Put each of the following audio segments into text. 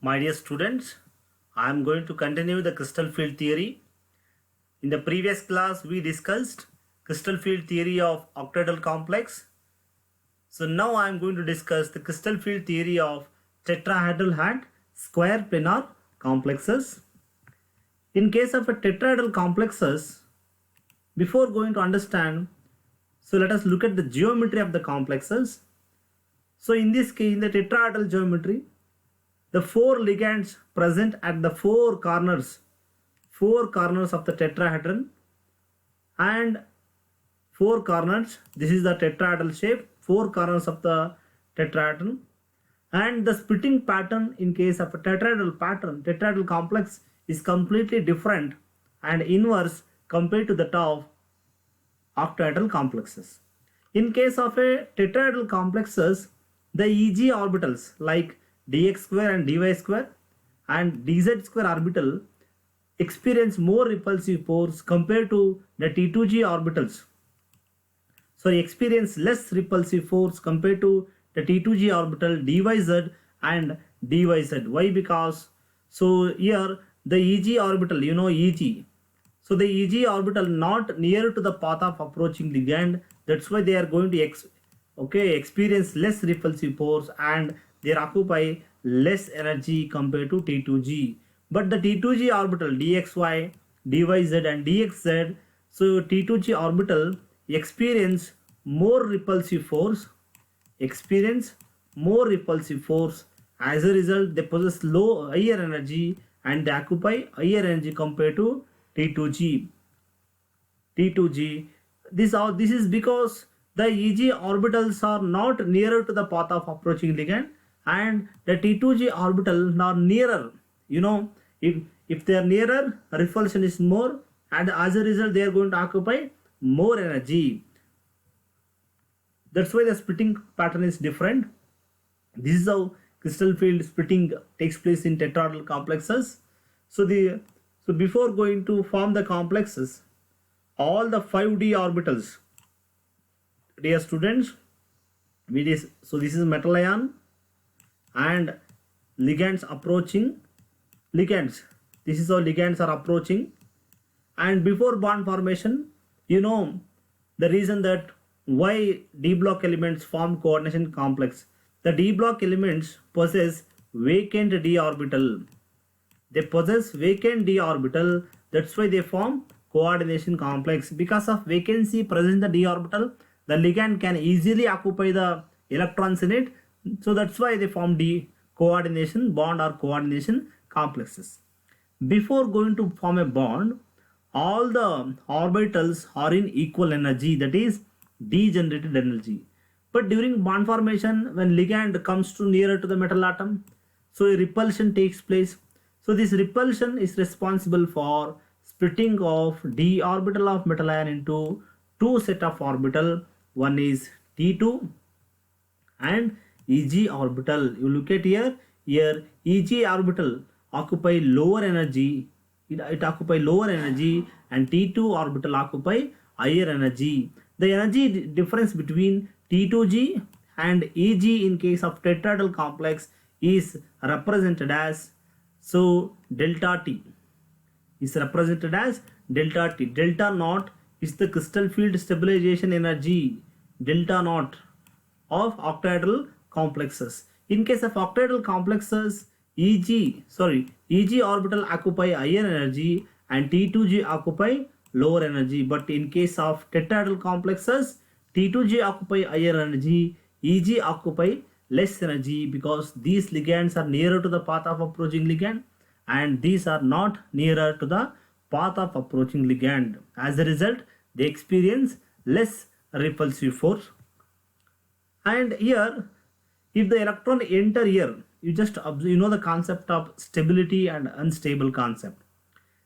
My dear students, I am going to continue the crystal field theory. In the previous class, we discussed crystal field theory of octahedral complex. So now I am going to discuss the crystal field theory of tetrahedral and square planar complexes. In case of a tetrahedral complexes, before going to understand, so let us look at the geometry of the complexes. So in this case, in the tetrahedral geometry, the four ligands present at the four corners of the tetrahedron and four corners, this is the tetrahedral shape, four corners of the tetrahedron, and the splitting pattern in case of a tetrahedral complex is completely different and inverse compared to that of octahedral complexes. In case of a tetrahedral complexes, the Eg orbitals like dx square and dy square and dz square orbital experience more repulsive force compared to the T2g orbitals. So experience less repulsive force compared to the T2g orbital dyz and dyz. Why? Because so here the Eg orbital, Eg. So the Eg orbital not near to the path of approaching ligand. That's why they are going to experience less repulsive force and they occupy less energy compared to T2g. But the T2g orbital dxy, dyz and dxz, so T2g orbital experience more repulsive force. As a result, they possess higher energy and they occupy higher energy compared to T2g. This is because the Eg orbitals are not nearer to the path of approaching ligand and the T2g orbital are nearer. If they are nearer, repulsion is more and as a result they are going to occupy more energy. That's why the splitting pattern is different. This is how crystal field splitting takes place in tetrahedral complexes. So before going to form the complexes, all the 5d orbitals, dear students, so this is metal ion and ligands approaching ligands. This is how ligands are approaching, and before bond formation, the reason that why d block elements form coordination complex. The d block elements possess vacant d orbital. They possess vacant d orbital. That's why they form coordination complex. Because of vacancy present in the d orbital, the ligand can easily occupy the electrons in it. So that's why they form d coordination bond or coordination complexes. Before going to form a bond, all the orbitals are in equal energy, that is degenerated energy. But during bond formation, when ligand comes to nearer to the metal atom, so a repulsion takes place. So this repulsion is responsible for splitting of d orbital of metal ion into two set of orbital. One is T2 and Eg orbital. You look at here Eg orbital occupy lower energy. It occupy lower energy and T2 orbital occupy higher energy. The energy difference between T2g and Eg in case of tetrahedral complex is represented as delta T. Delta naught is the crystal field stabilization energy. Delta naught of octahedral complexes. In case of octahedral complexes, Eg orbital occupy higher energy and T2g occupy lower energy. But in case of tetrahedral complexes, T2g occupy higher energy, Eg occupy less energy because these ligands are nearer to the path of approaching ligand and these are not nearer to the path of approaching ligand. As a result, they experience less repulsive force. And here, if the electron enter here, you just observe, the concept of stability and unstable concept.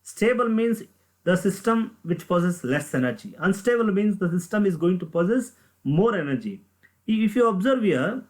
Stable means the system which possesses less energy. Unstable means the system is going to possess more energy. If you observe here,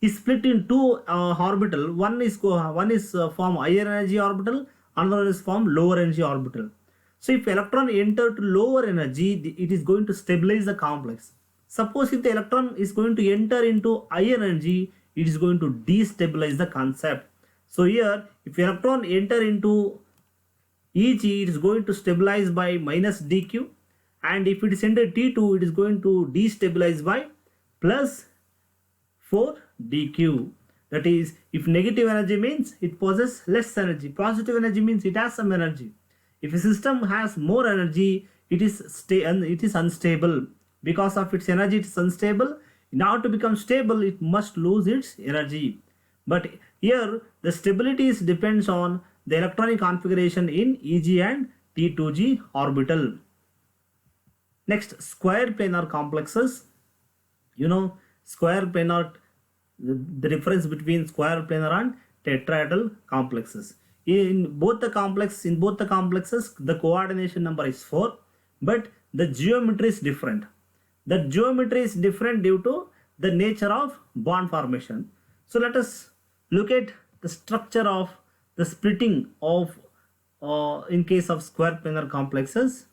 is split in two orbital. One is form higher energy orbital, another is form lower energy orbital. So if electron enter to lower energy, it is going to stabilize the complex. Suppose if the electron is going to enter into higher energy, it is going to destabilize the concept. So here, if electron enter into Eg, it is going to stabilize by minus dq, and if it is entered T2, it is going to destabilize by plus 4 dq. That is, if negative energy means it possesses less energy, positive energy means it has some energy. If a system has more energy, it is unstable. Because of its energy, it is unstable. In order to become stable, it must lose its energy. But here, the stability depends on the electronic configuration in Eg and T2g orbital. Next, square planar complexes. You know, square planar, the difference between square planar and tetrahedral complexes. In both the complexes, the coordination number is 4, but the geometry is different. The geometry is different due to the nature of bond formation. So let us look at the structure of the splitting of in case of square planar complexes.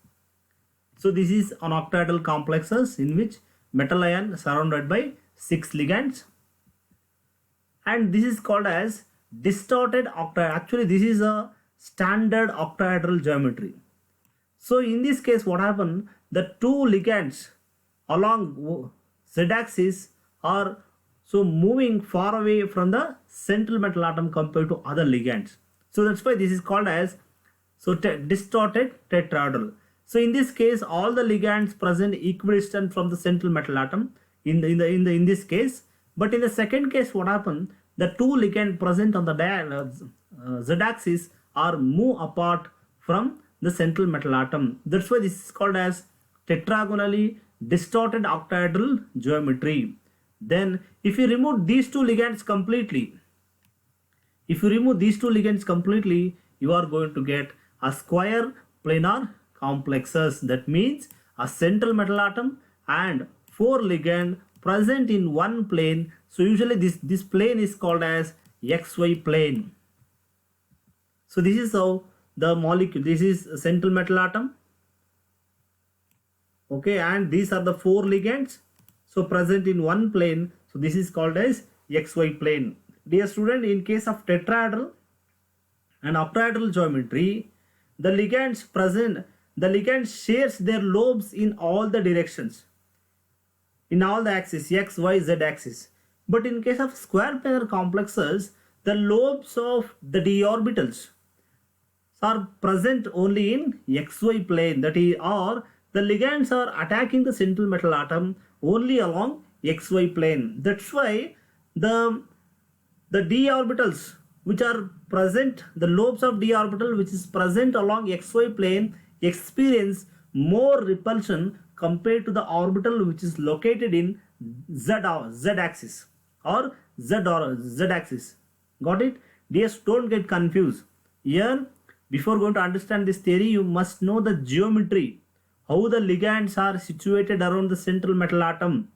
So this is an octahedral complexes in which metal ion surrounded by 6 ligands, and this is called as distorted octahedral. Actually, this is a standard octahedral geometry. So in this case, what happened? The two ligands along z-axis are so moving far away from the central metal atom compared to other ligands. So that's why this is called as distorted tetrahedral. So in this case, all the ligands present equidistant from the central metal atom in this case. But in the second case, what happened? The two ligands present on the z-axis are move apart from the central metal atom. That's why this is called as tetragonally distorted octahedral geometry. Then if you remove these two ligands completely, you are going to get a square planar complexes. That means a central metal atom and 4 ligand present in one plane. So usually this plane is called as XY plane. So this is how the molecule, this is a central metal atom, okay, and these are the 4 ligands so present in one plane. So this is called as XY plane. Dear student, in case of tetrahedral and octahedral geometry, the ligands shares their lobes in all the directions, in all the axes, x, y, z axis. But in case of square planar complexes, the lobes of the d orbitals are present only in xy plane. That is, or the ligands are attacking the central metal atom only along xy plane. That's why the d orbitals which are present, the lobes of d orbital which is present along xy plane experience more repulsion compared to the orbital which is located in z axis or z axis. Got it? Just don't get confused. Here, before going to understand this theory, you must know the geometry, how the ligands are situated around the central metal atom.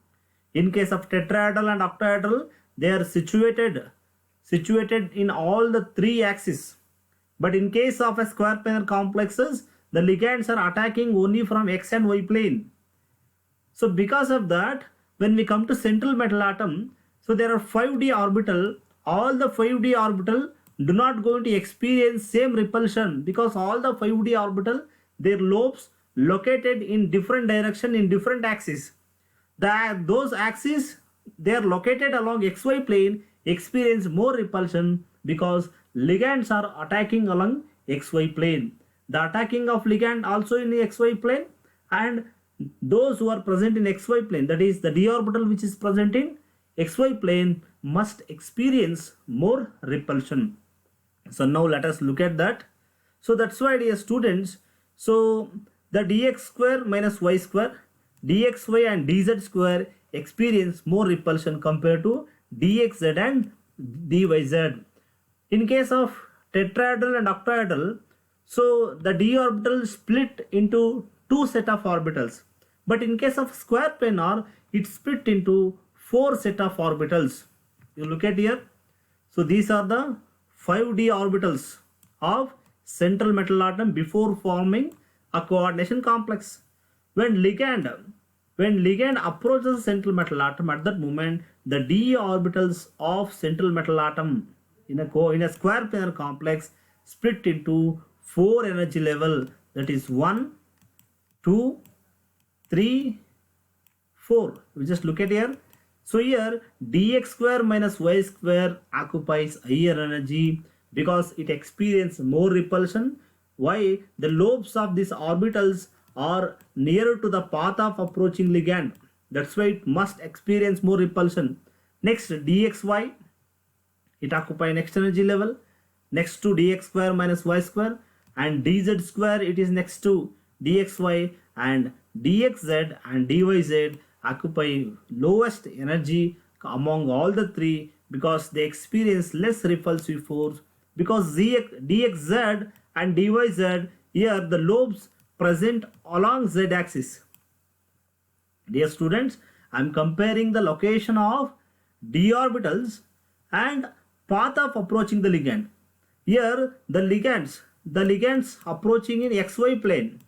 In case of tetrahedral and octahedral, they are situated in all the 3 axes. But in case of a square planar complexes, the ligands are attacking only from x and y plane. So because of that, when we come to central metal atom, so there are 5d orbital. All the 5d orbital do not going to experience same repulsion because all the 5d orbital, their lobes located in different direction in different axes. Those axes, they are located along xy plane, experience more repulsion because ligands are attacking along xy plane. The attacking of ligand also in the xy plane, and those who are present in xy plane, that is the d orbital which is present in xy plane, must experience more repulsion. So now let us look at that. So that's why, dear students, so the dx square minus y square, dxy and dz square experience more repulsion compared to dxz and dyz. In case of tetrahedral and octahedral, so the d orbital split into 2 set of orbitals. But in case of square planar, it split into 4 set of orbitals. You look at here. So these are the 5d orbitals of central metal atom before forming a coordination complex. When ligand approaches central metal atom, at that moment the d orbitals of central metal atom in a square planar complex split into 4 energy level, that is 1, 2, 3, 4. We just look at here. So here dx square minus y square occupies higher energy because it experiences more repulsion. Why? The lobes of these orbitals are nearer to the path of approaching ligand. That's why it must experience more repulsion. Next, dxy, it occupies next energy level next to dx square minus y square, and dz square it is next to dxy, and dxz and dyz occupy lowest energy among all the three because they experience less repulsive force, because dxz and dyz, here the lobes present along z axis. Dear students, I am comparing the location of d orbitals and path of approaching the ligand. Here the ligands approaching in xy plane,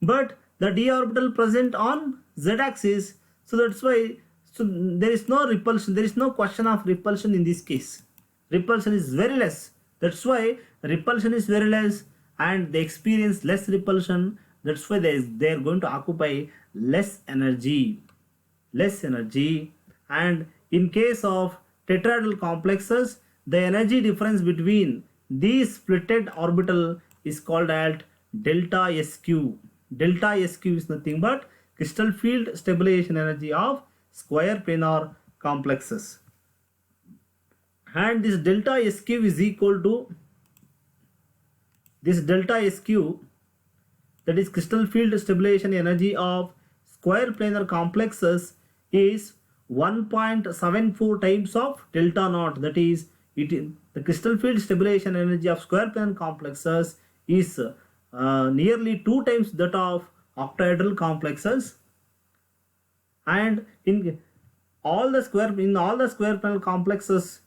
but the d orbital present on z axis, so that's why there is no repulsion, there is no question of repulsion in this case. Repulsion is very less, that's why repulsion is very less and they experience less repulsion. That's why they are going to occupy less energy. And in case of tetrahedral complexes, the energy difference between these splitted orbital is called as delta SQ. Delta SQ is nothing but crystal field stabilization energy of square planar complexes. And this delta SQ is equal to this delta SQ, that is crystal field stabilization energy of square planar complexes, is 1.74 times of delta naught. That is, the crystal field stabilization energy of square planar complexes is nearly 2 times that of octahedral complexes. And in all the square planar complexes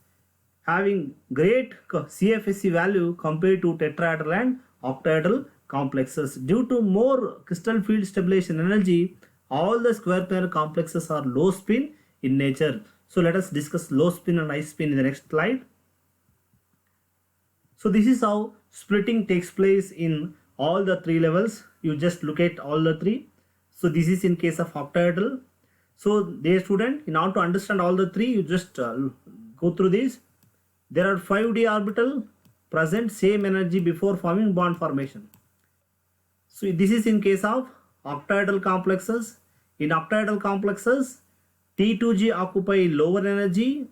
having great CFSE value compared to tetrahedral and octahedral complexes. Due to more crystal field stabilization energy, all the square planar complexes are low spin in nature. So let us discuss low spin and high spin in the next slide. So this is how splitting takes place in all the three levels. You just look at all the three. So this is in case of octahedral. So dear student, in order to understand all the three, you just go through these. There are 5d orbital present same energy before forming bond formation. So this is in case of octahedral complexes. In octahedral complexes, T2G occupy lower energy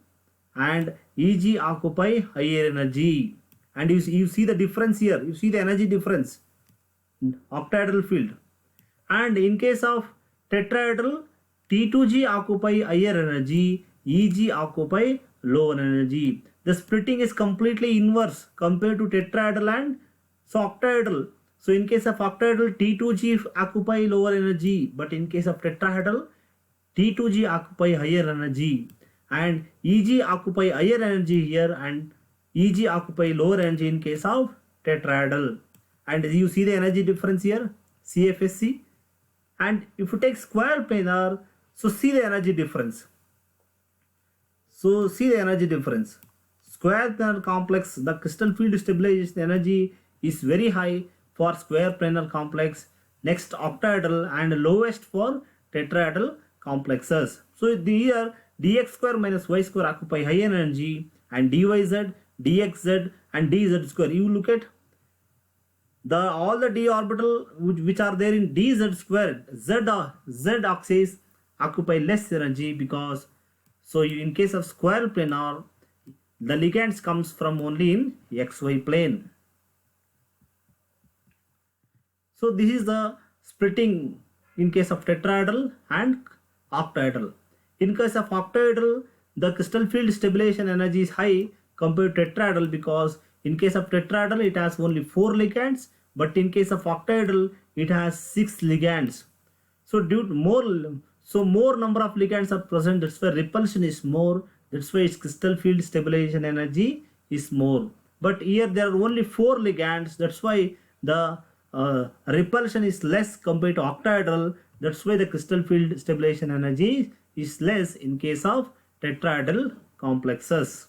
and EG occupy higher energy. And you see the difference here. You see the energy difference, octahedral field. And in case of tetrahedral, T2G occupy higher energy, EG occupy lower energy. The splitting is completely inverse compared to tetrahedral and octahedral. So in case of octahedral, T2G occupy lower energy, but in case of tetrahedral, T2G occupy higher energy, and EG occupy higher energy here, and EG occupy lower energy in case of tetrahedral. And you see the energy difference here, CFSE. And if you take square planar, so see the energy difference. Square planar complex, the crystal field stabilization energy is very high for square planar complex, next octahedral, and lowest for tetrahedral complexes. So here dx square minus y square occupy high energy, and dyz, dxz and dz square. You look at all the d orbital which are there in dz square, z axis occupy less energy, because in case of square planar, the ligands comes from only in xy plane. So this is the splitting in case of tetrahedral and octahedral. In case of octahedral, the crystal field stabilization energy is high compared to tetrahedral, because in case of tetrahedral it has only 4 ligands, but in case of octahedral it has 6 ligands. So more number of ligands are present, that's why repulsion is more, that's why its crystal field stabilization energy is more. But here there are only 4 ligands, that's why the repulsion is less compared to octahedral, that's why the crystal field stabilization energy is less in case of tetrahedral complexes.